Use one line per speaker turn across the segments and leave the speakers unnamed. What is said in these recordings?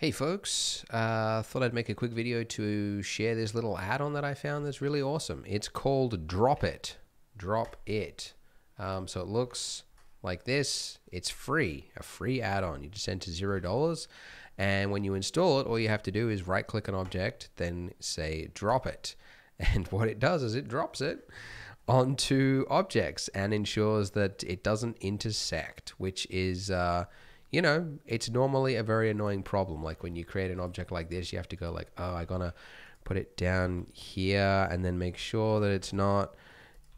Hey folks, thought I'd make a quick video to share this little add-on that I found that's really awesome. It's called Drop It. Drop It. So it looks like this. It's free, a free add-on. You just enter $0, and when you install it, all you have to do is right-click an object, then say Drop It. And what it does is it drops it onto objects and ensures that it doesn't intersect, which is you know, it's normally a very annoying problem. Like when you create an object like this, you have to go like, oh, I'm gonna put it down here and then make sure that it's not,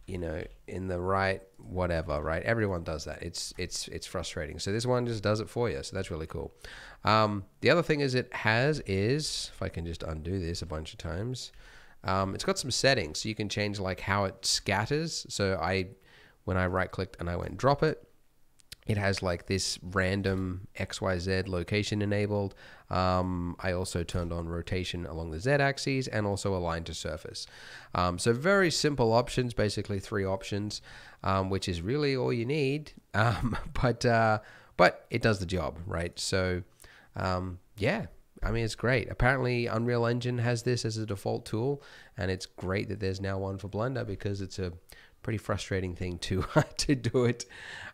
you know, in the right whatever, right? Everyone does that. It's frustrating. So this one just does it for you. So that's really cool. The other thing is if I can just undo this a bunch of times, it's got some settings. So you can change like how it scatters. So when I right clicked and I went drop it, it has like this random XYZ location enabled. I also turned on rotation along the Z axis and also align to surface. So very simple options, basically 3 options, which is really all you need. But it does the job, right? So yeah, I mean, it's great. Apparently Unreal Engine has this as a default tool, and it's great that there's now one for Blender because it's a pretty frustrating thing to do it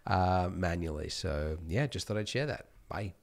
manually. So yeah, just thought I'd share that. Bye.